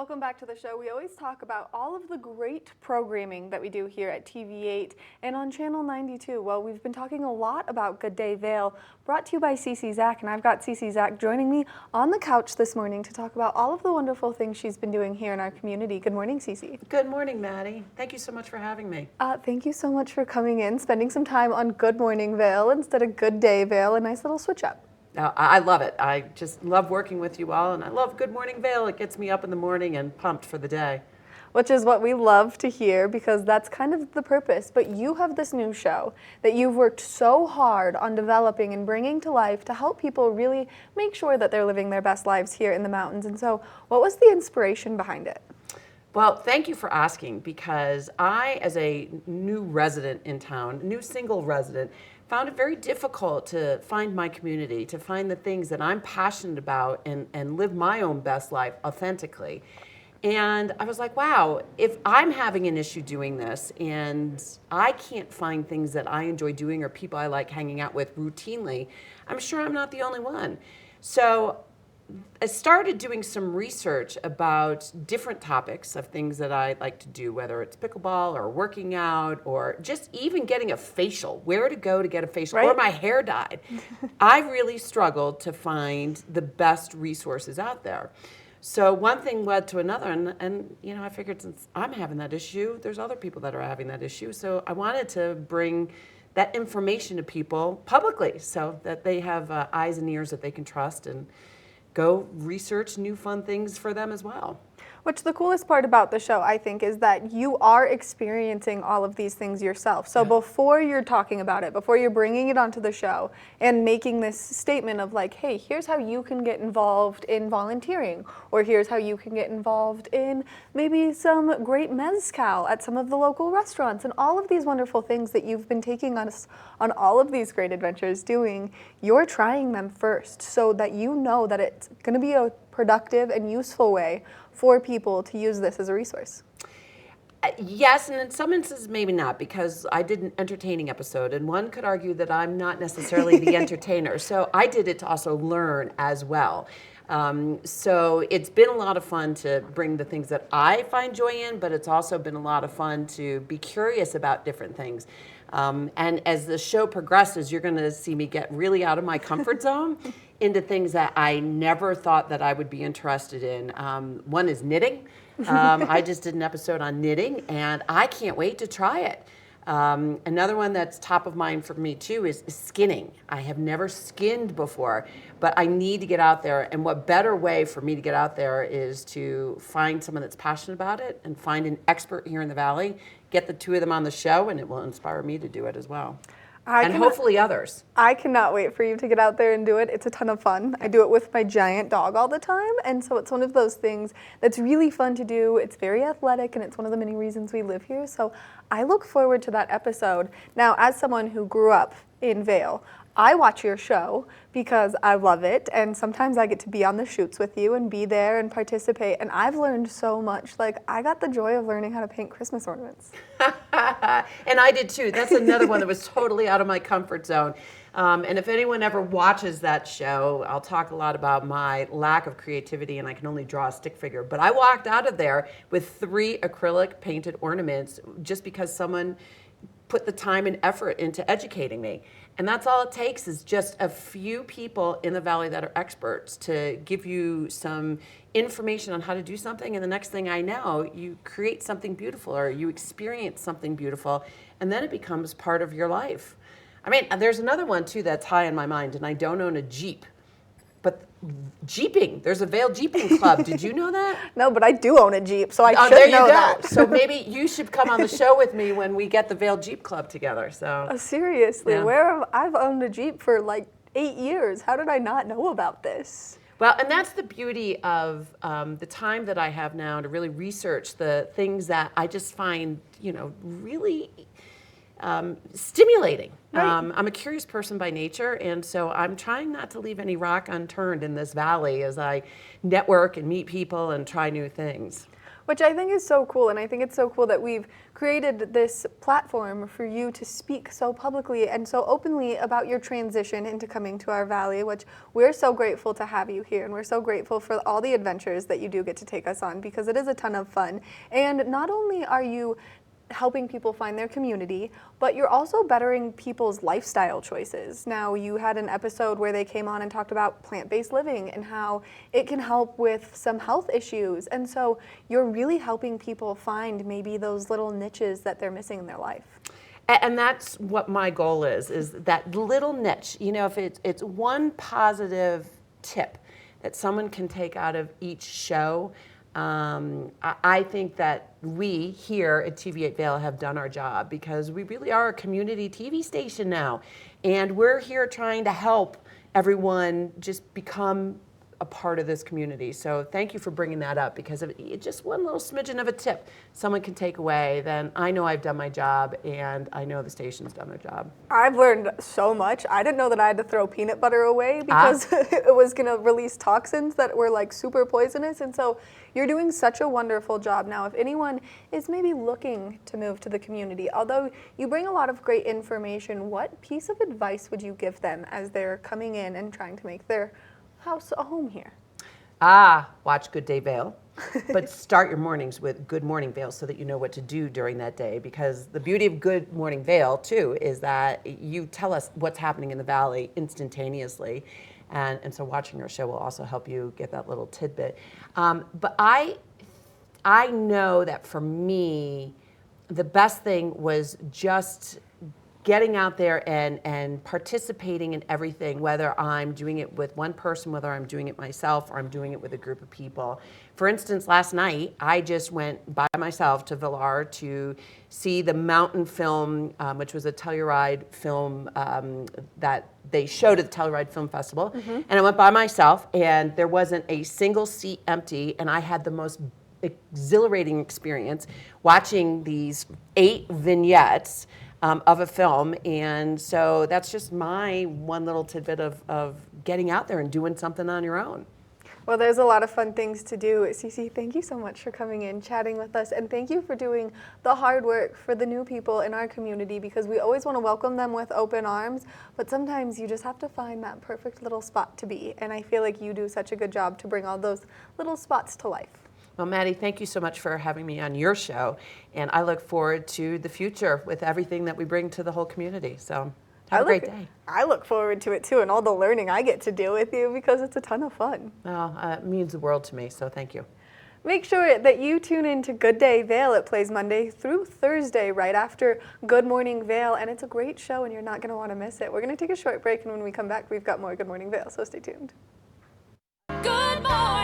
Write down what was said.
Welcome back to the show. We always talk about all of the great programming that we do here at TV8 and on Channel 92. Well, we've been talking a lot about Good Day Vail, brought to you by Ceci Zach, and I've got Ceci Zach joining me on the couch this morning to talk about all of the wonderful things she's been doing here in our community. Good morning, Ceci. Good morning, Maddie. Thank you so much for having me. Thank you so much for coming in, spending some time on Good Morning Vail instead of Good Day Vail, a nice little switch up. I love it. I just love working with you all, and I love Good Morning Vail. It gets me up in the morning and pumped for the day. Which is what we love to hear because that's kind of the purpose. But you have this new show that you've worked so hard on developing and bringing to life to help people really make sure that they're living their best lives here in the mountains. And so what was the inspiration behind it? Well, thank you for asking, because I, as a new resident in town, new single resident, found it very difficult to find my community, to find the things that I'm passionate about and live my own best life authentically. And I was like, wow, if I'm having an issue doing this and I can't find things that I enjoy doing or people I like hanging out with routinely, I'm sure I'm not the only one. So I started doing some research about different topics of things that I like to do, whether it's pickleball or working out or just even getting a facial, where to go to get a facial, right? Or my hair dyed. I really struggled to find the best resources out there. So one thing led to another, and you know, I figured since I'm having that issue, there's other people that are having that issue. So I wanted to bring that information to people publicly so that they have eyes and ears that they can trust and go research new fun things for them as well. Which the coolest part about the show, I think, is that you are experiencing all of these things yourself. So before you're talking about it, before you're bringing it onto the show and making this statement of like, hey, here's how you can get involved in volunteering, or here's how you can get involved in maybe some great mezcal at some of the local restaurants, and all of these wonderful things that you've been taking us on all of these great adventures doing, you're trying them first so that you know that it's going to be a productive and useful way for people to use this as a resource. Yes, and in some instances maybe not, because I did an entertaining episode, and one could argue that I'm not necessarily the entertainer. So I did it to also learn as well. So it's been a lot of fun to bring the things that I find joy in, but it's also been a lot of fun to be curious about different things. And as the show progresses, you're going to see me get really out of my comfort zone into things that I never thought that I would be interested in. One is knitting. I just did an episode on knitting, and I can't wait to try it. Another one that's top of mind for me too is skinning. I have never skinned before, but I need to get out there, and what better way for me to get out there is to find someone that's passionate about it and find an expert here in the Valley, get the two of them on the show, and it will inspire me to do it as well. Hopefully others. I cannot wait for you to get out there and do it. It's a ton of fun. I do it with my giant dog all the time, and so it's one of those things that's really fun to do. It's very athletic, and it's one of the many reasons we live here, so I look forward to that episode. Now, as someone who grew up in Vail, I watch your show because I love it, and sometimes I get to be on the shoots with you and be there and participate, and I've learned so much. Like, I got the joy of learning how to paint Christmas ornaments. And I did too. That's another one that was totally out of my comfort zone. And if anyone ever watches that show, I'll talk a lot about my lack of creativity, and I can only draw a stick figure. But I walked out of there with 3 acrylic painted ornaments just because someone put the time and effort into educating me. And that's all it takes, is just a few people in the Valley that are experts to give you some information on how to do something, and the next thing I know, you create something beautiful or you experience something beautiful, and then it becomes part of your life. I mean, there's another one too that's high in my mind, and I don't own a Jeep. But Jeeping, there's a Vail Jeeping Club. Did you know that? No, but I do own a Jeep, so I should there you know go. that. So maybe you should come on the show with me when we get the Vail Jeep Club together. So seriously, yeah. I've owned a Jeep for like 8 years. How did I not know about this? Well, and that's the beauty of the time that I have now to really research the things that I just find, you know, really stimulating. Right. I'm a curious person by nature, and so I'm trying not to leave any rock unturned in this valley as I network and meet people and try new things. Which I think is so cool, and I think it's so cool that we've created this platform for you to speak so publicly and so openly about your transition into coming to our valley, which we're so grateful to have you here, and we're so grateful for all the adventures that you do get to take us on, because it is a ton of fun. And not only are you helping people find their community, but you're also bettering people's lifestyle choices. Now, you had an episode where they came on and talked about plant-based living and how it can help with some health issues. And so you're really helping people find maybe those little niches that they're missing in their life. And that's what my goal is that little niche. You know, if it's one positive tip that someone can take out of each show, I think that we here at TV8 Vail have done our job, because we really are a community TV station now. And we're here trying to help everyone just become a part of this community. So thank you for bringing that up, because if it's just one little smidgen of a tip someone can take away, then I know I've done my job, and I know the station's done their job. I've learned so much. I didn't know that I had to throw peanut butter away because it was going to release toxins that were like super poisonous. And so you're doing such a wonderful job. Now, if anyone is maybe looking to move to the community, although you bring a lot of great information, what piece of advice would you give them as they're coming in and trying to make their house a home here? Watch Good Day Vail, but start your mornings with Good Morning Vail so that you know what to do during that day, because the beauty of Good Morning Vail too is that you tell us what's happening in the valley instantaneously, and so watching your show will also help you get that little tidbit. But I know that for me, the best thing was just getting out there and participating in everything, whether I'm doing it with one person, whether I'm doing it myself, or I'm doing it with a group of people. For instance, last night, I just went by myself to Vail to see the mountain film, which was a Telluride film that they showed at the Telluride Film Festival. Mm-hmm. And I went by myself, and there wasn't a single seat empty, and I had the most exhilarating experience watching these 8 vignettes of a film. And so that's just my one little tidbit of getting out there and doing something on your own. Well, there's a lot of fun things to do. Ceci, thank you so much for coming in, chatting with us, and thank you for doing the hard work for the new people in our community, because we always want to welcome them with open arms, but sometimes you just have to find that perfect little spot to be, and I feel like you do such a good job to bring all those little spots to life. Well, Maddie, thank you so much for having me on your show, and I look forward to the future with everything that we bring to the whole community. So have a great day. I look forward to it too, and all the learning I get to do with you, because it's a ton of fun. Well, it means the world to me, so thank you. Make sure that you tune in to Good Day Vail. It plays Monday through Thursday right after Good Morning Vail, and it's a great show, and you're not going to want to miss it. We're going to take a short break, and when we come back, we've got more Good Morning Vail, so stay tuned. Good morning.